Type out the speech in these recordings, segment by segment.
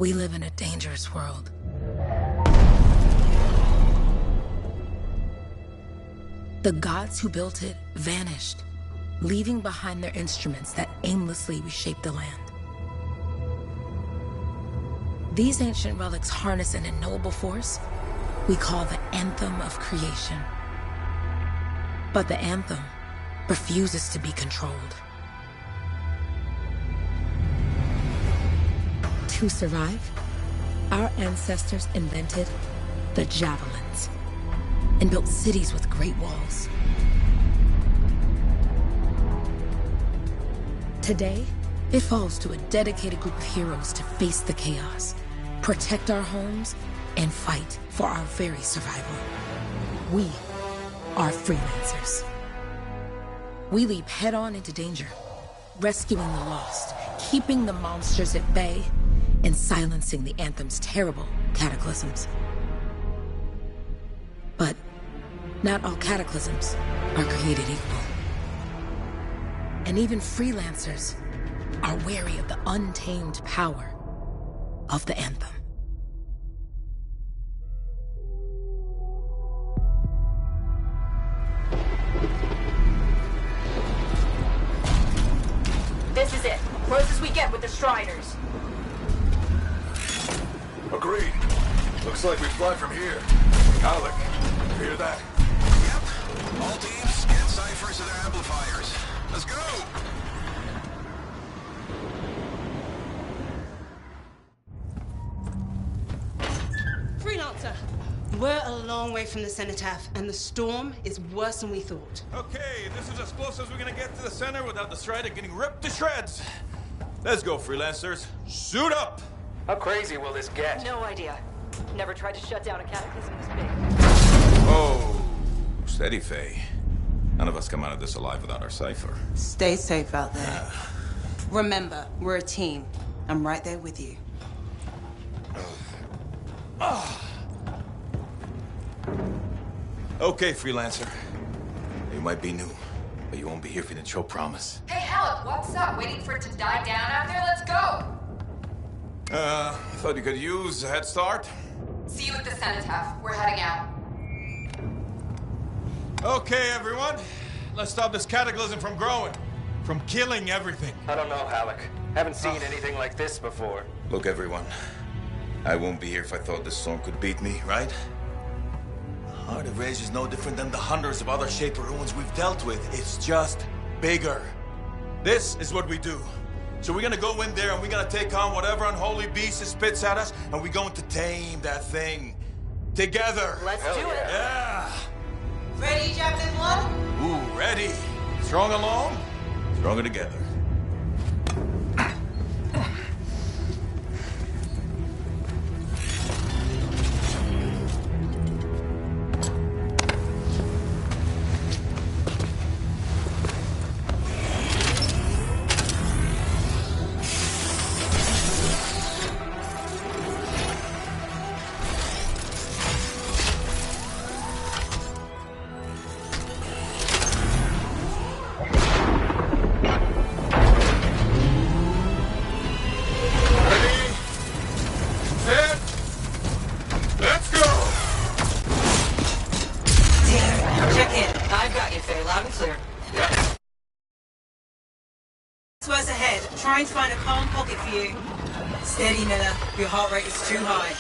We live in a dangerous world. The gods who built it vanished, leaving behind their instruments that aimlessly reshaped the land. These ancient relics harness an unknowable force we call the Anthem of Creation. But the Anthem refuses to be controlled. To survive, our ancestors invented the javelins and built cities with great walls. Today, it falls to a dedicated group of heroes to face the chaos, protect our homes, and fight for our very survival. We are freelancers. We leap head-on into danger, rescuing the lost, keeping the monsters at bay, and silencing the Anthem's terrible cataclysms. But not all cataclysms are created equal. And even freelancers are wary of the untamed power of the Anthem. This is it. Closest we get with the Striders. Agreed. Looks like we fly from here. Alec, you hear that? Yep. All teams, get ciphers to their amplifiers. Let's go! Freelancer, we're a long way from the cenotaph, and the storm is worse than we thought. Okay, this is as close as we're gonna get to the center without the Strider getting ripped to shreds. Let's go, freelancers. Suit up! How crazy will this get? No idea. Never tried to shut down a cataclysm this big. Oh, steady, Faye. None of us come out of this alive without our cipher. Stay safe out there. Remember, we're a team. I'm right there with you. Okay, freelancer. You might be new, but you won't be here if you didn't show promise. Hey, Alec, what's up? Waiting for it to die down out there? Let's go! Thought you could use a head start. See you at the cenotaph. We're heading out. Okay, everyone. Let's stop this cataclysm from growing. From killing everything. I don't know, Alec. Haven't seen anything like this before. Look, everyone. I won't be here if I thought this storm could beat me, right? Heart of Rage is no different than the hundreds of other Shaper ruins we've dealt with. It's just bigger. This is what we do. So we're gonna go in there and we're gonna take on whatever unholy beast it spits at us, and we're going to tame that thing. Together. Let's do it. Yeah. Ready, Javelin 1? Ooh, ready. Strong alone, stronger together. Trying to find a calm pocket for you. Steady, Miller. Your heart rate is too high.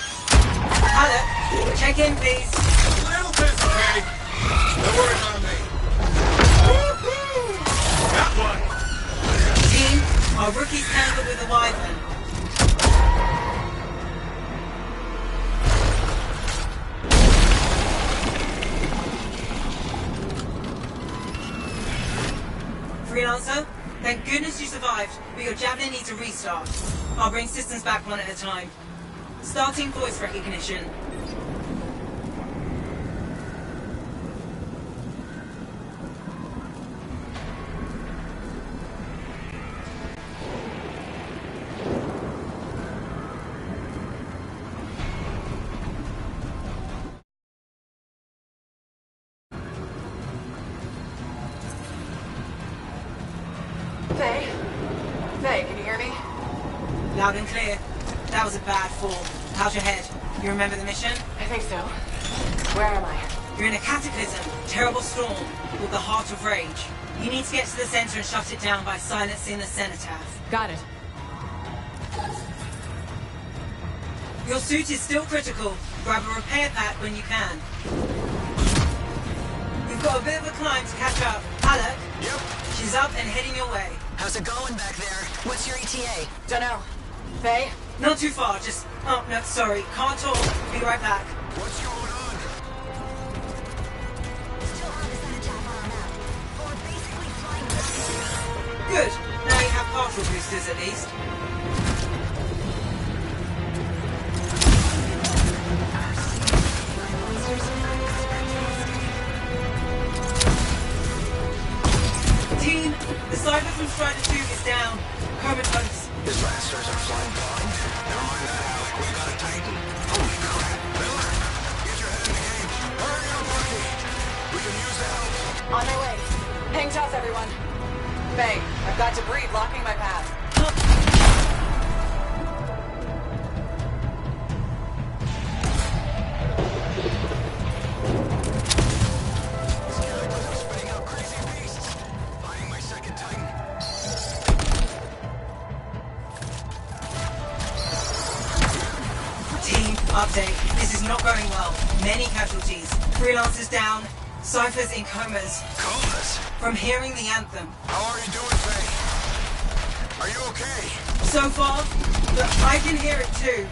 Alec, check in, please. Little bit, okay? Don't worry about me. That one. Team, our rookies handled with a wyvern. Freelancer? Thank goodness you survived, but your Javelin needs a restart. I'll bring systems back one at a time. Starting voice recognition. Faye? Faye, can you hear me? Loud and clear. That was a bad fall. How's your head? You remember the mission? I think so. Where am I? You're in a cataclysm, terrible storm, called the Heart of Rage. You need to get to the center and shut it down by silencing the cenotaph. Got it. Your suit is still critical. Grab a repair pack when you can. You've got a bit of a climb to catch up. Alec? Yep. She's up and heading your way. How's it going back there? What's your ETA? Dunno. Faye? Not too far, just... Oh, no, sorry. Can't talk. Be right back. What's going on? Still on the cenotaph on our map. Or basically flying. Good. Now you have partial boosters at least. Team, the Cypher from Strider 2 is down. Comatose. His blasters are flying blind. Never mind that, Alec. We got a Titan. Holy crap. Miller, get your head in the game. Hurry up, Bucky. We can use the help. On my way. Hang tough, everyone. Faye, I've got debris blocking my path. This cataclysm spitting out crazy beasts. Finding my second Titan. Team, update. This is not going well. Many casualties. Freelancers down. Cyphers in comas. Comas? From hearing the anthem. How are you doing, Faye? Are you okay? So far, but I can hear it too.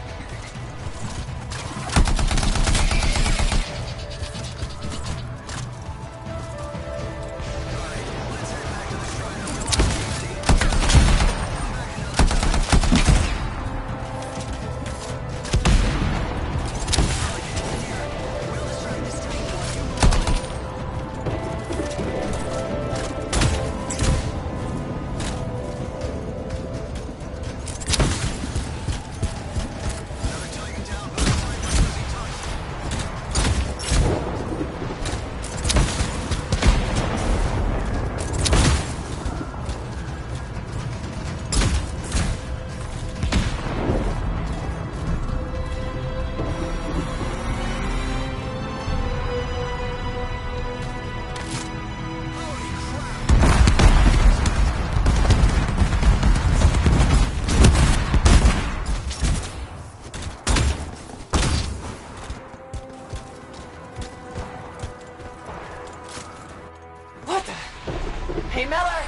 What the? Hey, Miller!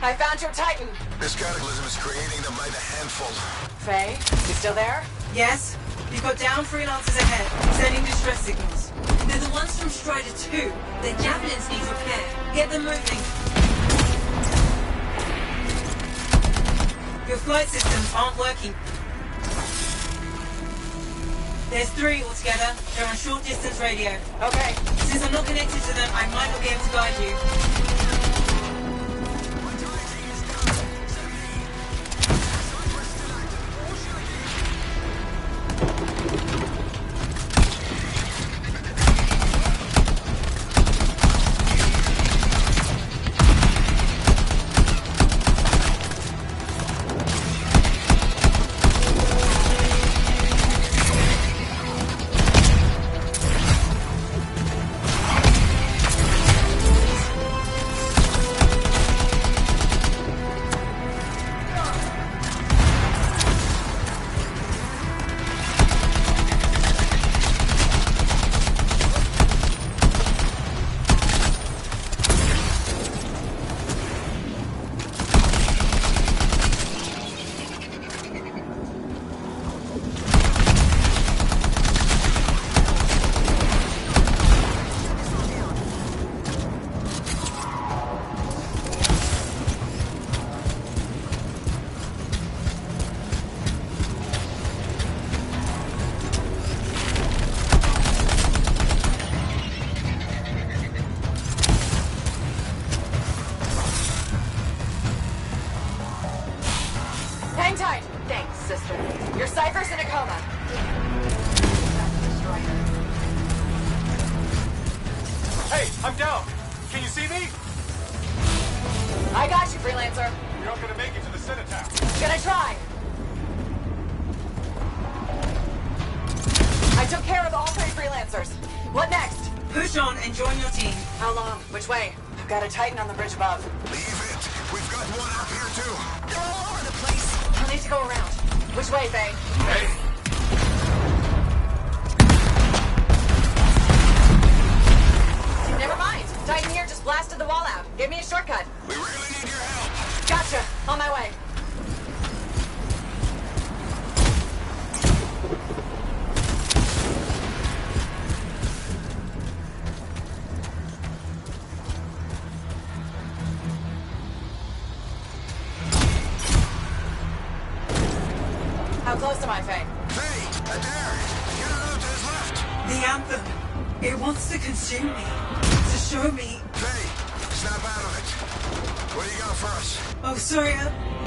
I found your Titan! This cataclysm is creating them by the handful. Faye, you still there? Yes? You've got down freelancers ahead, sending distress signals. They're the ones from Strider 2. Their javelins need repair. Get them moving. Your flight systems aren't working. There's 3 altogether. They're on short distance radio. Okay. Since I'm not connected to them, I might not be able to guide you. Hang tight! Thanks, sister. Your Cypher's in a coma. Hey, I'm down. Can you see me? I got you, freelancer. You're not gonna make it to the cenotaph. Gonna try. I took care of all 3 freelancers. What next? Push on and join your team. How long? Which way? I've got a Titan on the bridge above. Leave it. We've got one up here, too. They're all over the place. I'll need to go around. Which way, Faye? Hey, Never mind. Titan here just blasted the wall out. Give me a shortcut. We really need your help. Gotcha. On my way. How close am I, Faye? Hey, Adair, get out to his left. The Anthem. It wants to consume me. To show me... Hey, snap out of it. What do you got for us? Oh, sorry,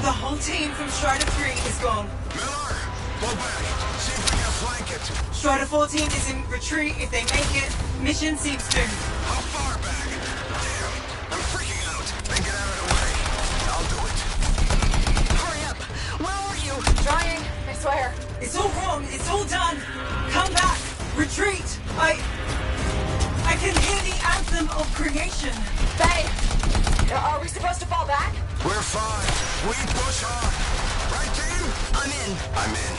the whole team from Strider 3 is gone. Miller, pull back. See if we can flank it. Strider 14 is in retreat. If they make it, mission seems doomed. How far back? Damn, I'm freaking out. Then get out of the way. I'll do it. Hurry up. Where are you? Trying. I swear. It's all wrong. It's all done. Come back. Retreat. I can hear the anthem of creation. Faye, are we supposed to fall back? We're fine. We push on. Right, team? I'm in. I'm in.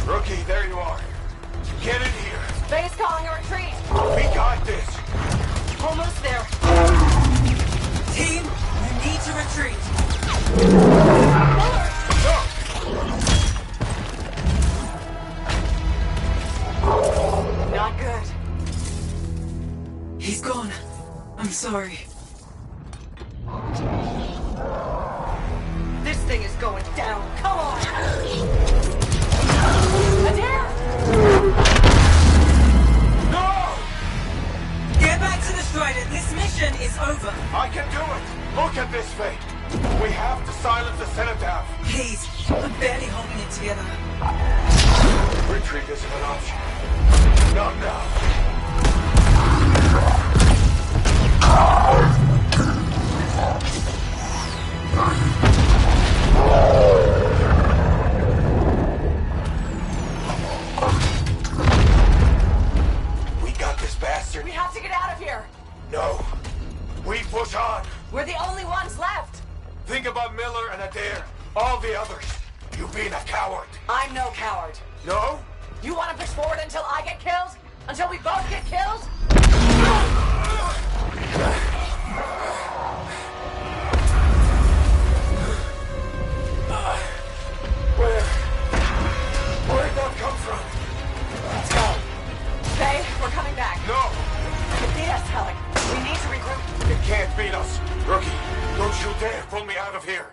Rookie, there you are. Get in here. Faye's calling a retreat. We got this. Almost there. Team, you need to retreat. Not good. He's gone. I'm sorry. This thing is going down. Come on. Adair! No! Get back to the Strider. This mission is over. I can do it. Look at this, Faye. We have to silence the cenotaph. Please, I'm barely holding it together. Retreat isn't an option. Not now. We got this bastard. We have to get out of here. No. We push on. We're the only ones left. Think about Miller and Adair. All the others. You being a coward. I'm no coward. No? You want to push forward until I get killed? Until we both get killed? Where'd that come from? Let's go. Faye, we're coming back. No! It beat us, Alec. We need to regroup. It can't beat us. Rookie, don't you dare pull me out of here.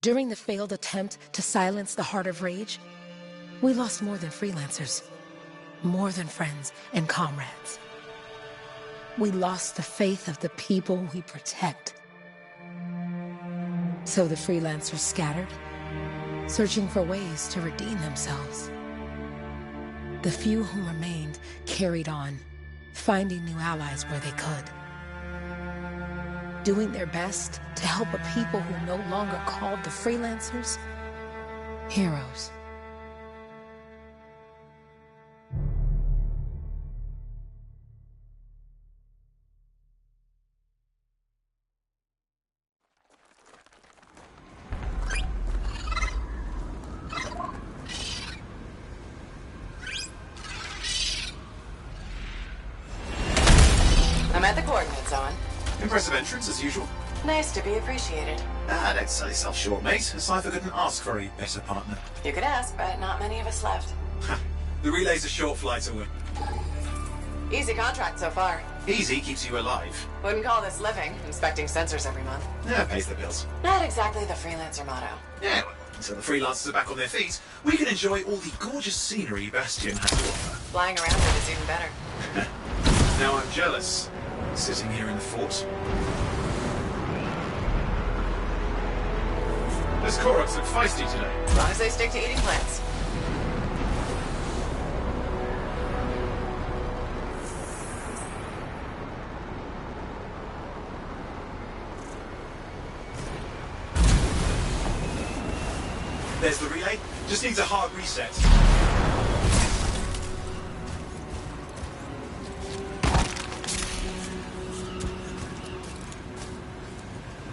During the failed attempt to silence the Heart of Rage, we lost more than freelancers, more than friends and comrades. We lost the faith of the people we protect. So the freelancers scattered, searching for ways to redeem themselves. The few who remained carried on, finding new allies where they could. Doing their best to help a people who no longer called the freelancers heroes. I'm at the coordinates, Owen. Impressive entrance, as usual. Nice to be appreciated. Don't sell yourself short, mate. A cipher couldn't ask for a better partner. You could ask, but not many of us left. The relay's a short flight away. Easy contract so far. Easy keeps you alive. Wouldn't call this living, inspecting sensors every month. Yeah, pays the bills. Not exactly the freelancer motto. Yeah, well, until the freelancers are back on their feet, we can enjoy all the gorgeous scenery Bastion has to offer. Flying around it is even better. Now I'm jealous, sitting here in the fort. Those Koroks look feisty today. As long as they stick to eating plants. There's the relay. Just needs a hard reset.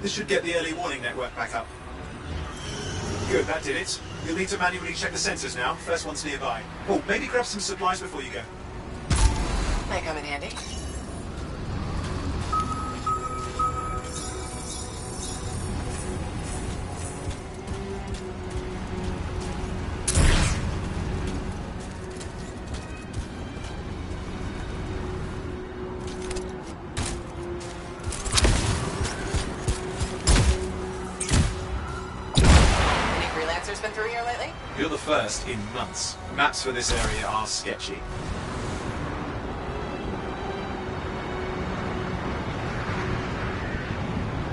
This should get the early warning network back up. Good, that did it. You'll need to manually check the sensors now. First one's nearby. Oh, maybe grab some supplies before you go. May come in handy. Been through here lately? You're the first in months. Maps for this area are sketchy.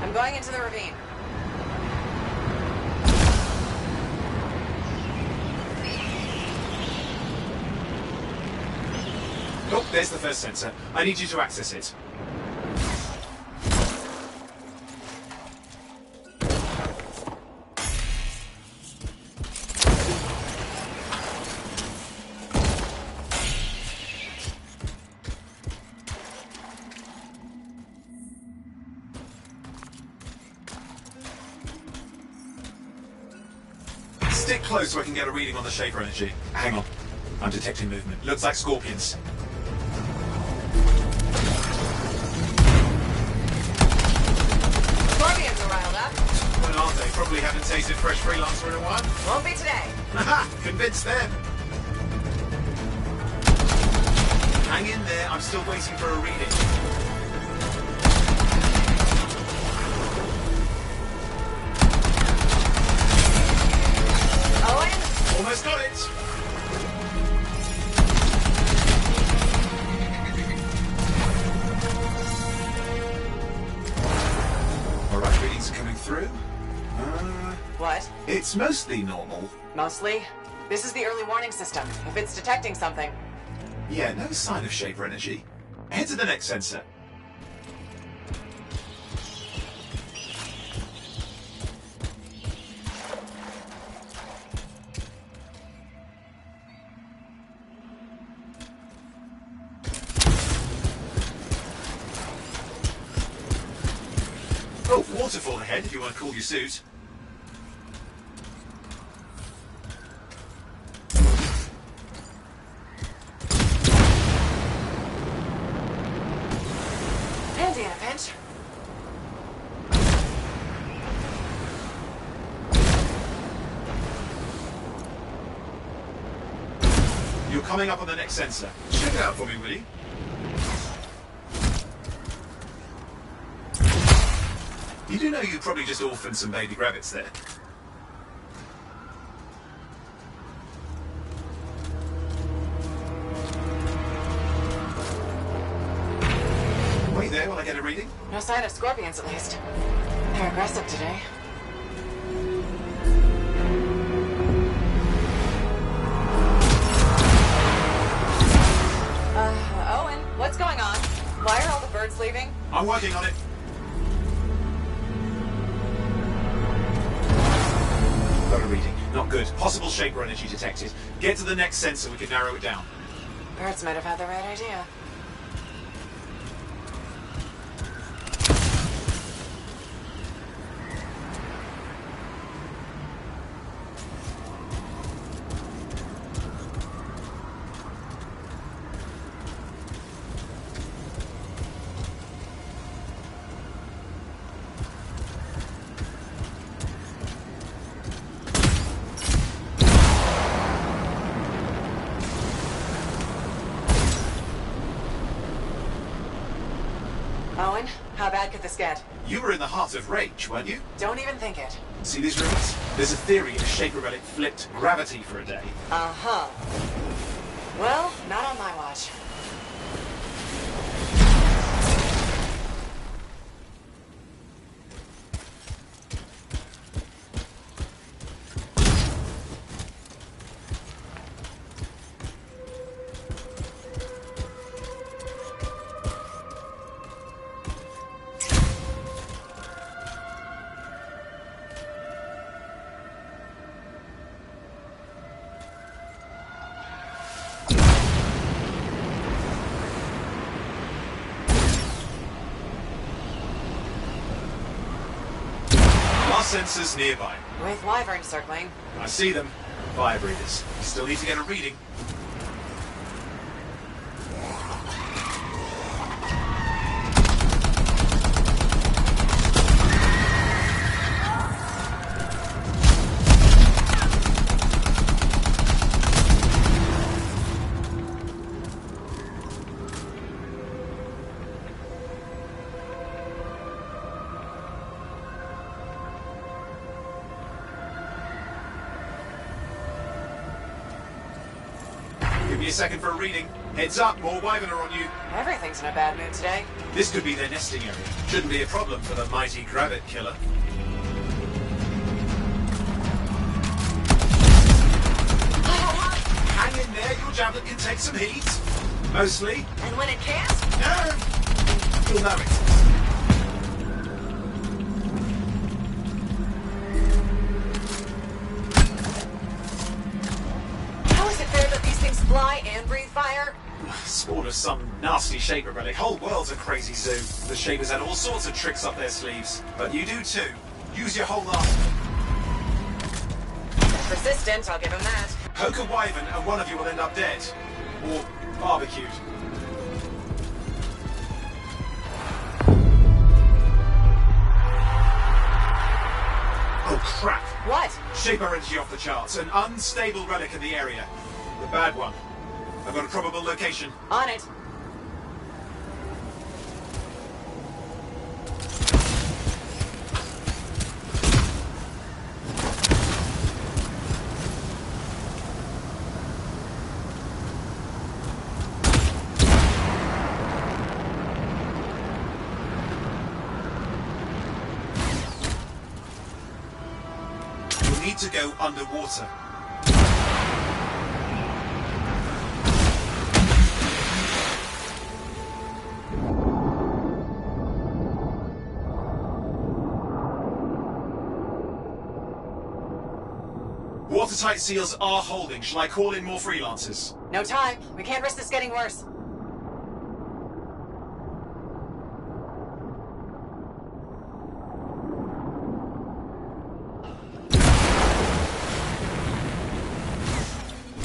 I'm going into the ravine. Oh, there's the first sensor. I need you to access it. Stick close so I can get a reading on the Shaper energy. Hang on. I'm detecting movement. Looks like scorpions. Scorpions are riled up. When aren't they? Probably haven't tasted fresh freelancer in a while. Won't be today. Haha! Convince them! Hang in there. I'm still waiting for a reading. Almost got it! Alright, readings are coming through. What? It's mostly normal. Mostly? This is the early warning system. If it's detecting something. Yeah, no sign of Shaper energy. Head to the next sensor. Oh, waterfall ahead if you want to cool your suit. Handy in a pinch. You're coming up on the next sensor. Check it out for me, will you? You do know you probably just orphaned some baby rabbits there. Wait there while I get a reading. No sign of scorpions, at least. They're aggressive today. Owen, what's going on? Why are all the birds leaving? I'm working on it. Got a reading. Not good. Possible Shaper energy detected. Get to the next sensor, we can narrow it down. Birds might have had the right idea. Owen, how bad could this get? You were in the heart of Rage, weren't you? Don't even think it. See these ruins? There's a theory a Shaper relic flipped gravity for a day. Uh-huh. Well, not on my watch. Sensors nearby. With wyverns circling. I see them. Fire breathers. You still need to get a reading. Give me a second for a reading. Heads up, more wyvern are on you. Everything's in a bad mood today. This could be their nesting area. Shouldn't be a problem for the mighty Grabbit killer. Hang in there, your javelin can take some heat. Mostly. And when it can't? No! You'll know it. How is it fair that these things fly and breathe fire? Spawn of some nasty Shaper relic. Whole world's a crazy zoo. The Shapers had all sorts of tricks up their sleeves. But you do too. Use your whole arsenal. Persistent, I'll give him that. Poke a wyvern and one of you will end up dead. Or barbecued. Oh crap! What? Shaper energy off the charts. An unstable relic in the area. The bad one. I've got a probable location. On it. You'll need to go underwater. Watertight seals are holding. Shall I call in more freelancers? No time. We can't risk this getting worse.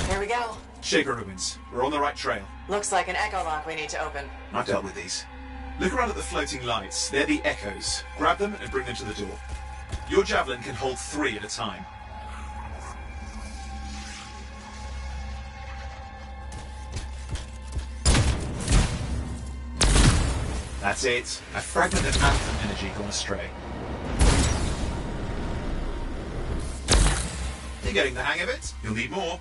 Here we go. Shaper ruins. We're on the right trail. Looks like an echo lock we need to open. I've dealt with these. Look around at the floating lights. They're the echoes. Grab them and bring them to the door. Your javelin can hold 3 at a time. That's it. A fragment of Anthem energy gone astray. You're getting the hang of it. You'll need more.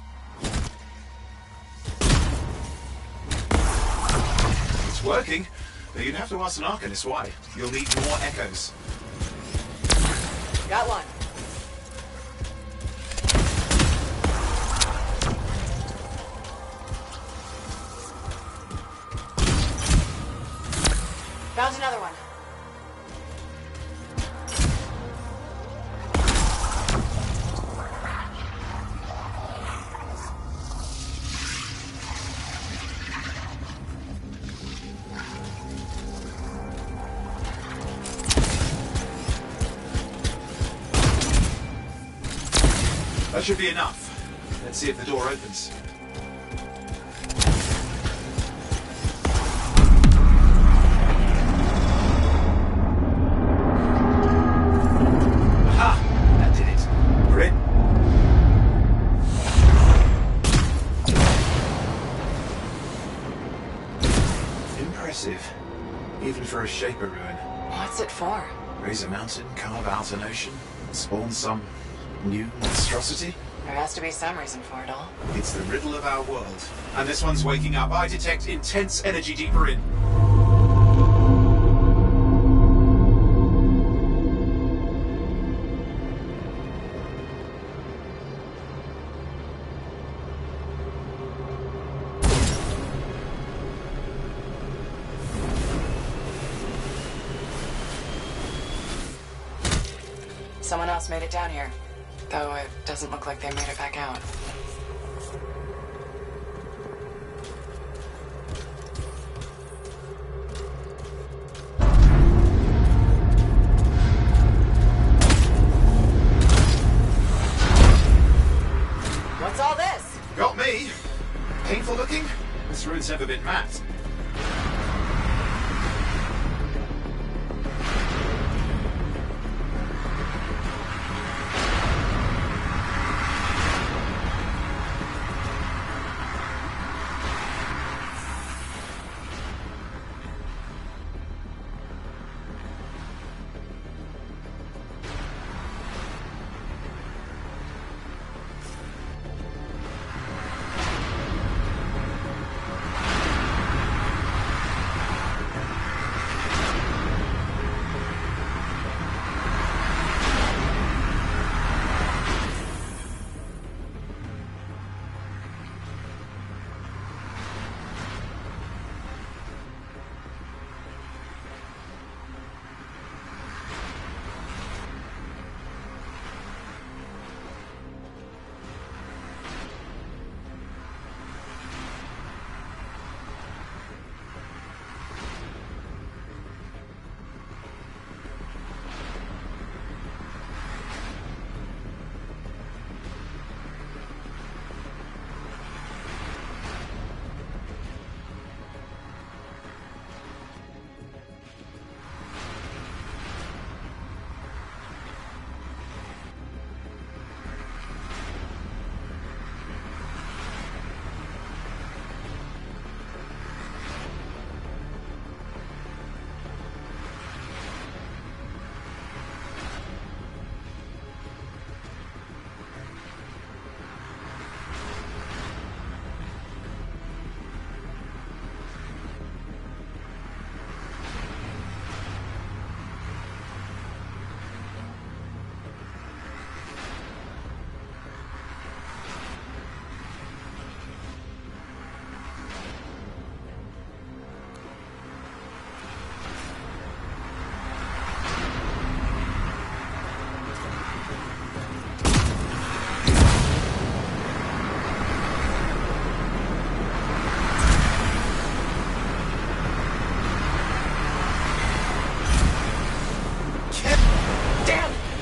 It's working, but you'd have to ask an Arcanist why. You'll need more echoes. Got one. Found another one. That should be enough. Let's see if the door opens. Aha! That did it. We're in. Impressive. Even for a Shaper ruin. What's it for? Raise a mountain, carve out an ocean, spawn some new monstrosity? There has to be some reason for it all. It's the riddle of our world. And this one's waking up. I detect intense energy deeper in. Someone else made it down here. Though it doesn't look like they made it back out. What's all this? Got me. Painful looking? This ruin's never been mapped.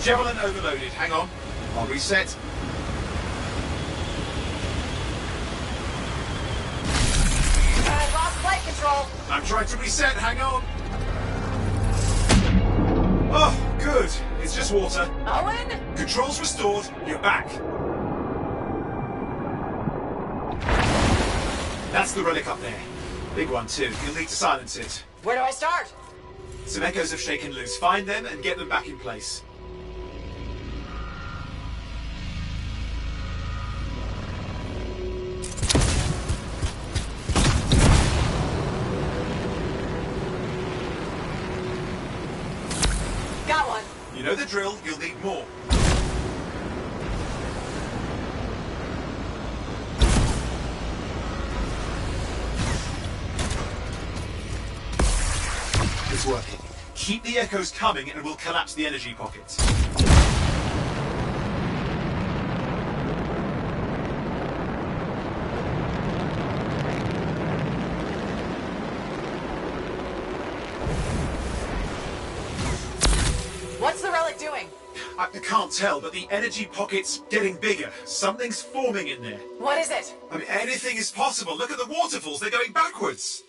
Javelin overloaded. Hang on. I'll reset. I lost flight control. I'm trying to reset. Hang on. Oh, good. It's just water. Owen? Controls restored. You're back. That's the relic up there. Big one, too. You'll need to silence it. Where do I start? Some echoes have shaken loose. Find them and get them back in place. Got one. You know the drill. You'll need more. It's working. Keep the echoes coming and we'll collapse the energy pockets. What's the relic doing? I can't tell, but the energy pocket's getting bigger. Something's forming in there. What is it? I mean, anything is possible. Look at the waterfalls. They're going backwards.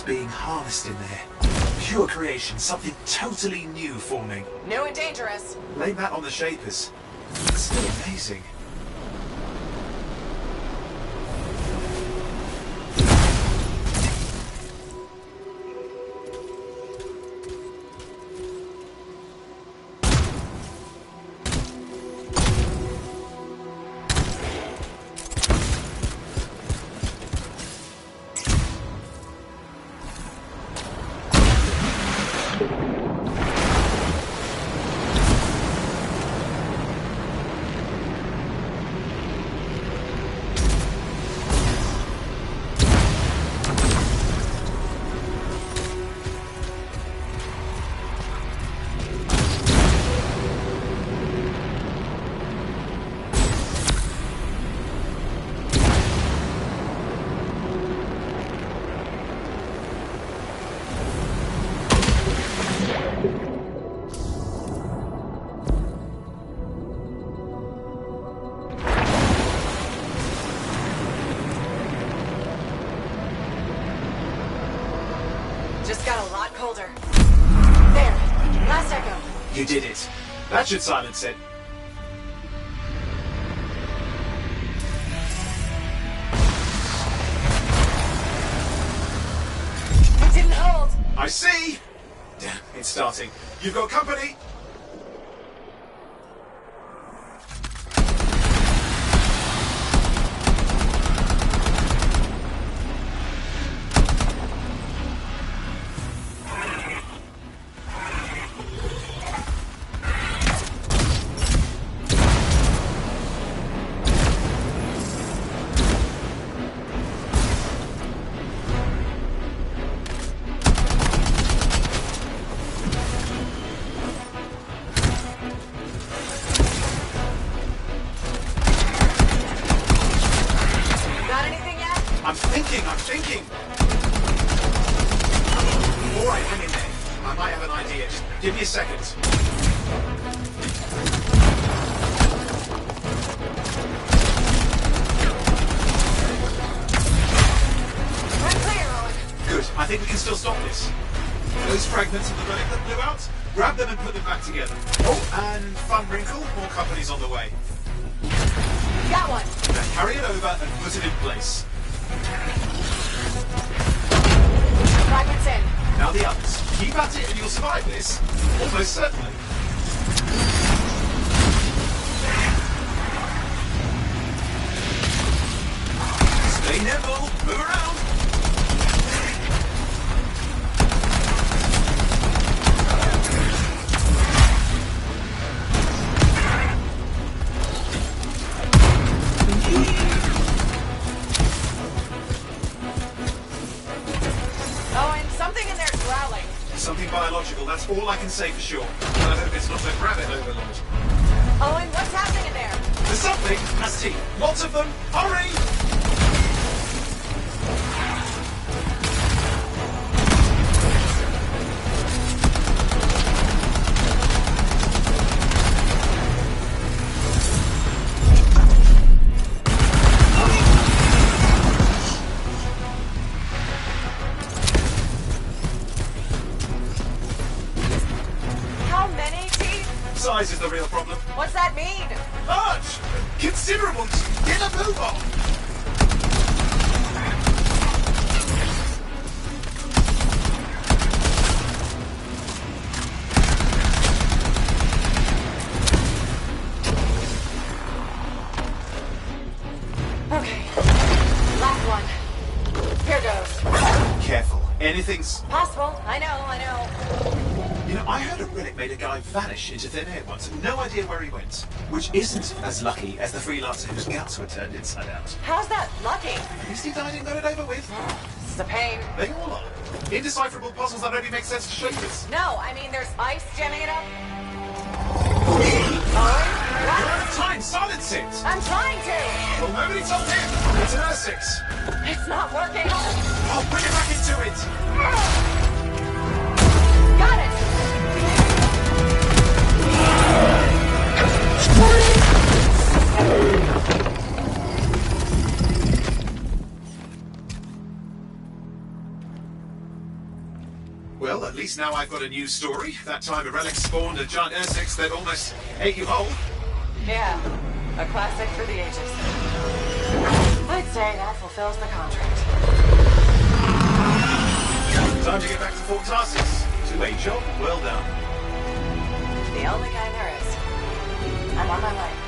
being harnessed in there. Pure creation, something totally new forming. New and dangerous. Blame that on the Shapers. It's still amazing. Just got a lot colder. There. Last echo. You did it. That should silence it. It didn't hold. I see! Damn, it's starting. You've got company! I'm thinking! Alright, hang in there. I might have an idea. Just give me a second. I'm clear, Owen. Good. I think we can still stop this. Those fragments of the relic that blew out, grab them and put them back together. Oh, and fun wrinkle, more company's on the way. Got one. Now carry it over and put it in place. Fragments in. Now the others. Keep at it and you'll survive this. Almost certainly. Stay nimble. Move around. Something biological, that's all I can say for sure. And I hope it's not a rabbit overlord. Owen, what's happening in there? There's something, that's T. Lots of them. Hurry! Size is the real problem. What's that mean? Large! Considerable! Get a move on! Okay. Last one. Here goes. Careful. Anything's possible. I know. You know, I heard a relic made a guy vanish into thin air once. No idea where he went. Which isn't as lucky as the freelancer whose guts were turned inside out. How's that lucky? At least he died and got it over with. This is a pain. They all are. Indecipherable puzzles that only make sense to shapers. No, I mean there's ice jamming it up. You're out of time. Silence it. I'm trying to. Well, nobody told him. It's an R6. It's not working. I'll bring it back into it. Got it. Well, at least now I've got a new story. That time a relic spawned a giant Ursix that almost ate you whole. Yeah, a classic for the ages. I'd say that fulfills the contract. Time to get back to Fort Tarsus. 2A job, well done. The only kind there is. I'm on my way.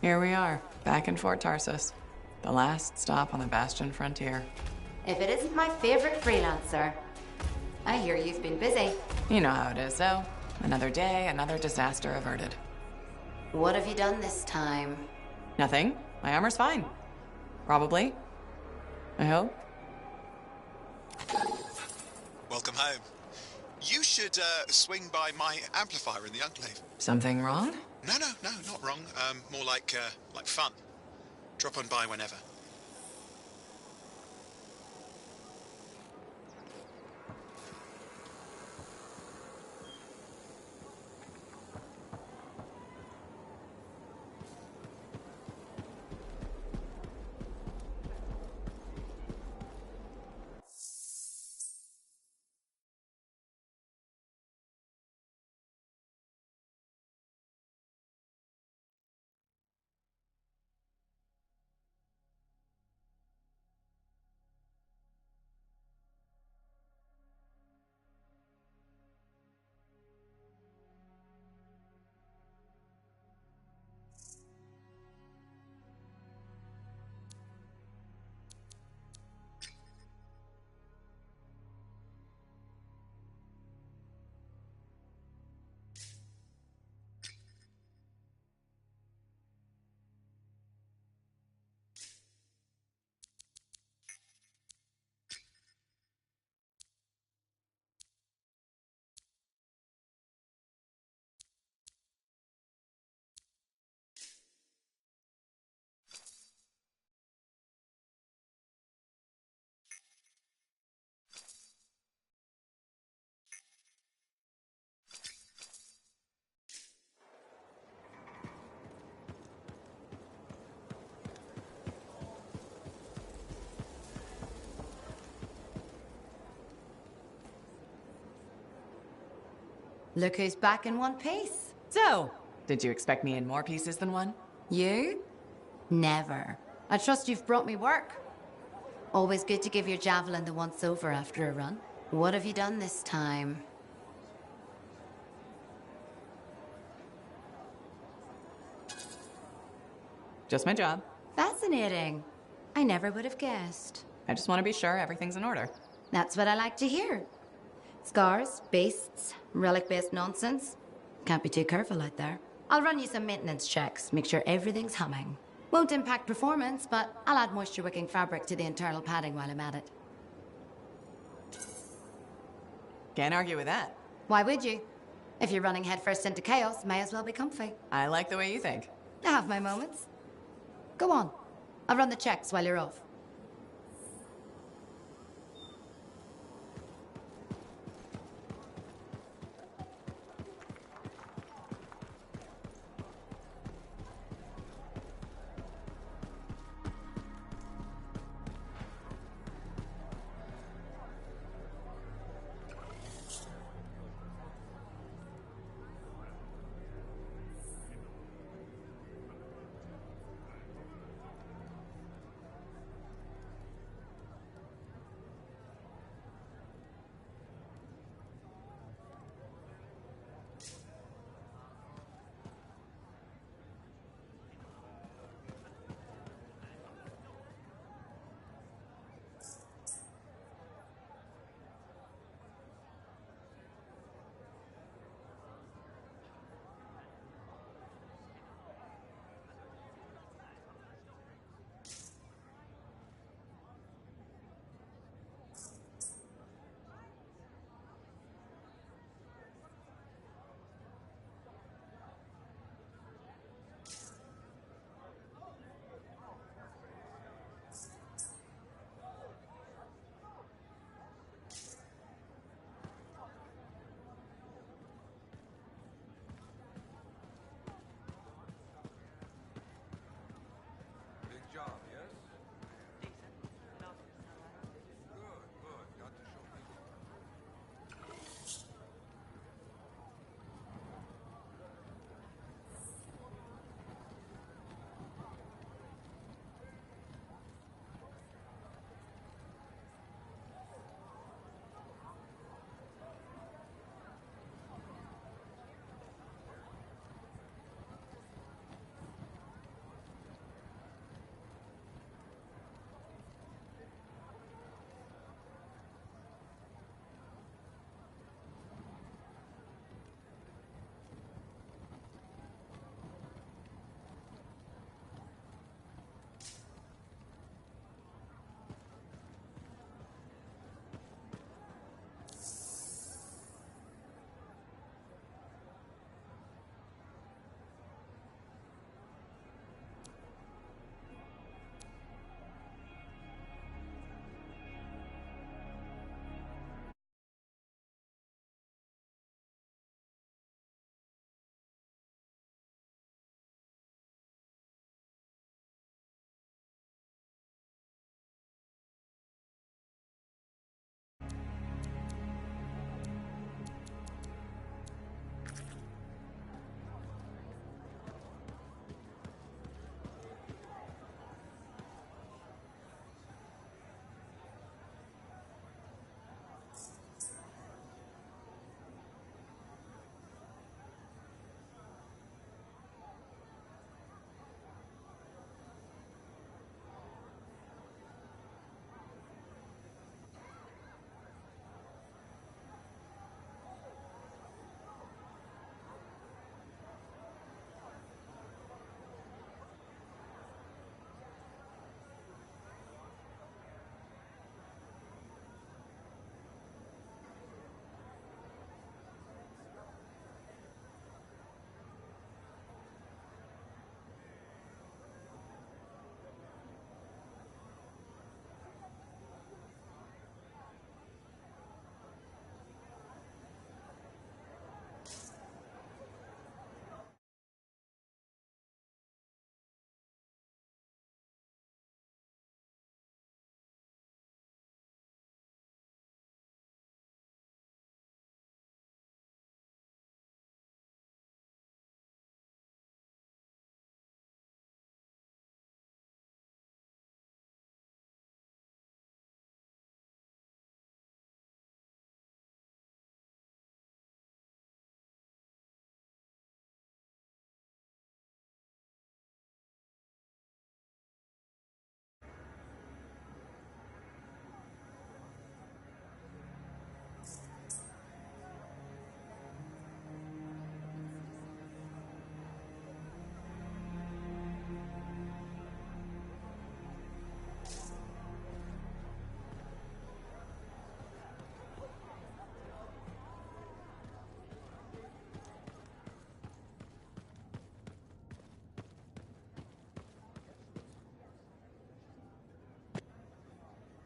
Here we are, back in Fort Tarsus. The last stop on the Bastion frontier. If it isn't my favorite freelancer. I hear you've been busy. You know how it is, though. Another day, another disaster averted. What have you done this time? Nothing. My armor's fine. Probably. I hope. Welcome home. You should swing by my amplifier in the Enclave. Something wrong? No, not wrong. More like fun. Drop on by whenever. Look who's back in one piece. So, did you expect me in more pieces than one? You? Never. I trust you've brought me work. Always good to give your javelin the once-over after a run. What have you done this time? Just my job. Fascinating. I never would have guessed. I just want to be sure everything's in order. That's what I like to hear. Scars, beasts, relic-based nonsense. Can't be too careful out there. I'll run you some maintenance checks, make sure everything's humming. Won't impact performance, but I'll add moisture-wicking fabric to the internal padding while I'm at it. Can't argue with that. Why would you? If you're running headfirst into chaos, may as well be comfy. I like the way you think. I have my moments. Go on. I'll run the checks while you're off.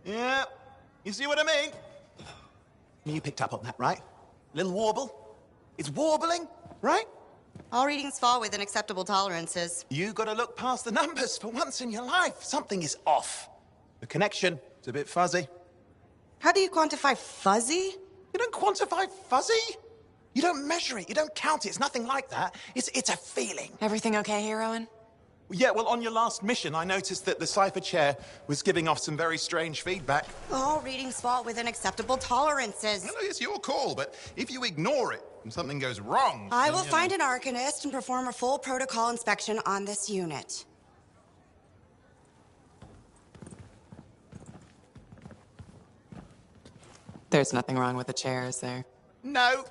Yeah, you see what I mean? You picked up on that, right? Little warble. It's warbling, right? All readings fall within acceptable tolerances. You gotta look past the numbers for once in your life. Something is off. The connection is a bit fuzzy. How do you quantify fuzzy? You don't quantify fuzzy. You don't measure it. You don't count it. It's nothing like that. It's a feeling. Everything okay here, Owen? Yeah, well, on your last mission, I noticed that the cipher chair was giving off some very strange feedback. All readings fall within acceptable tolerances. Well, it's your call, but if you ignore it and something goes wrong... I will find an Arcanist and perform a full protocol inspection on this unit. There's nothing wrong with the chair, is there? No.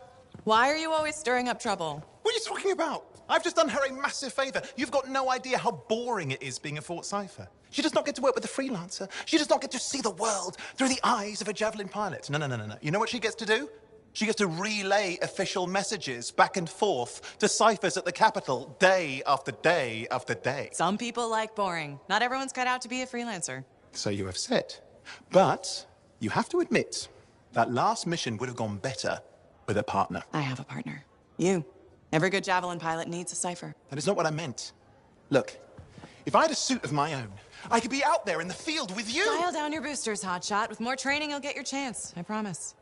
Why are you always stirring up trouble? What are you talking about? I've just done her a massive favor. You've got no idea how boring it is being a Fort Cipher. She does not get to work with a freelancer. She does not get to see the world through the eyes of a Javelin pilot. No. You know what she gets to do? She gets to relay official messages back and forth to ciphers at the Capitol day after day after day. Some people like boring. Not everyone's cut out to be a freelancer. So you have said. But you have to admit that last mission would have gone better with a partner. I have a partner. You. Every good Javelin pilot needs a cipher. That is not what I meant. Look, if I had a suit of my own, I could be out there in the field with you. Dial down your boosters, hotshot. With more training, you'll get your chance. I promise.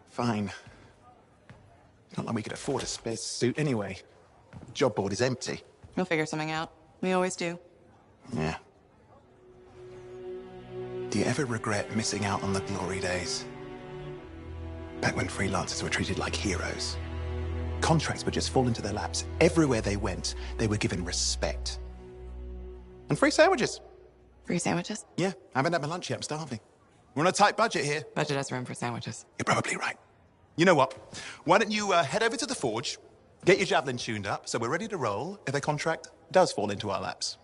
Fine. It's not like we could afford a spare suit anyway. The job board is empty. We'll figure something out. We always do. Yeah. Do you ever regret missing out on the glory days? Back when freelancers were treated like heroes. Contracts would just fall into their laps. Everywhere they went, they were given respect. And free sandwiches. Free sandwiches? Yeah, I haven't had my lunch yet. I'm starving. We're on a tight budget here. Budget has room for sandwiches. You're probably right. You know what? Why don't you head over to the forge, get your Javelin tuned up, so we're ready to roll if a contract does fall into our laps.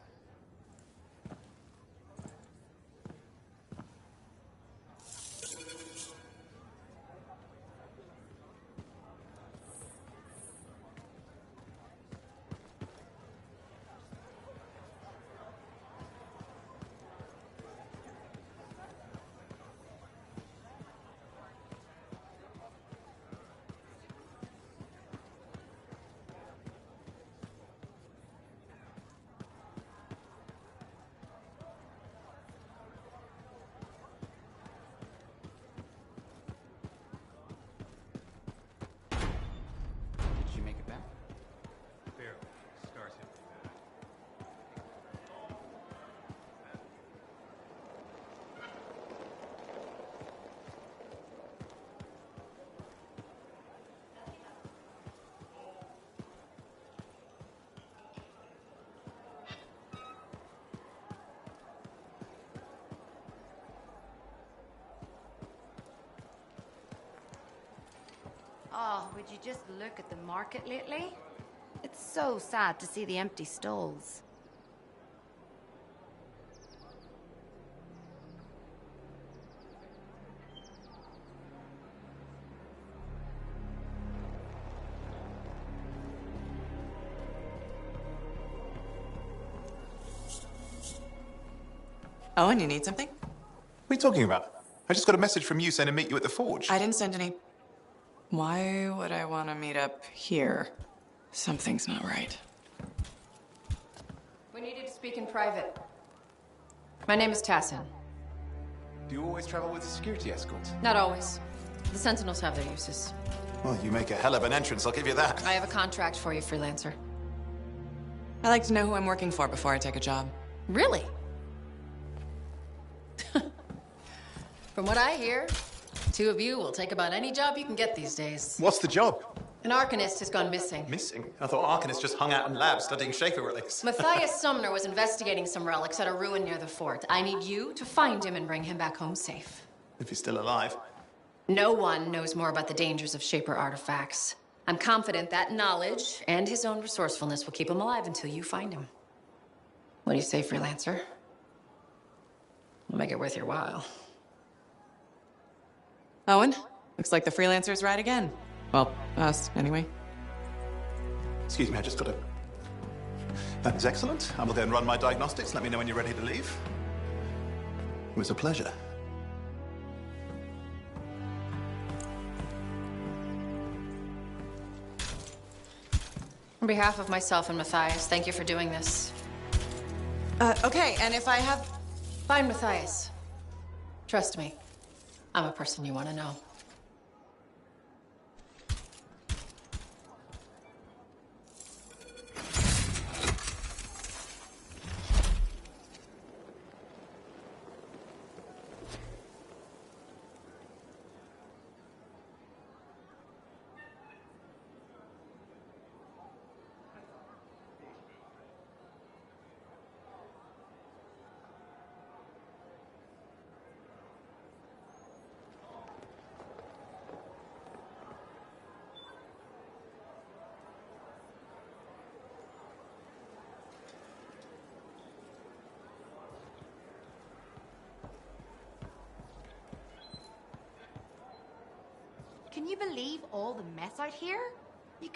Oh, would you just look at the market lately? It's so sad to see the empty stalls. Owen, you need something? What are you talking about? I just got a message from you saying to meet you at the forge. I didn't send any. Why would I want to meet up here? Something's not right. We needed to speak in private. My name is Tassin. Do you always travel with a security escort? Not always. The Sentinels have their uses. Well, you make a hell of an entrance, I'll give you that. I have a contract for you, freelancer. I like to know who I'm working for before I take a job. Really? From what I hear, two of you will take about any job you can get these days. What's the job? An Arcanist has gone missing. Missing? I thought Arcanists just hung out in labs studying Schaefer relics. Matthias Sumner was investigating some relics at a ruin near the fort. I need you to find him and bring him back home safe. If he's still alive. No one knows more about the dangers of Shaper artifacts. I'm confident that knowledge and his own resourcefulness will keep him alive until you find him. What do you say, freelancer? We'll make it worth your while. Owen, looks like the freelancer's right again. Well, us, anyway. Excuse me, I just got to... That is excellent. I will then run my diagnostics. Let me know when you're ready to leave. It was a pleasure. On behalf of myself and Matthias, thank you for doing this. Okay, and if I have... Fine, Matthias. Trust me. I'm a person you want to know. Can you believe all the mess out here? You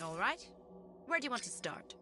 All right. Where do you want to start?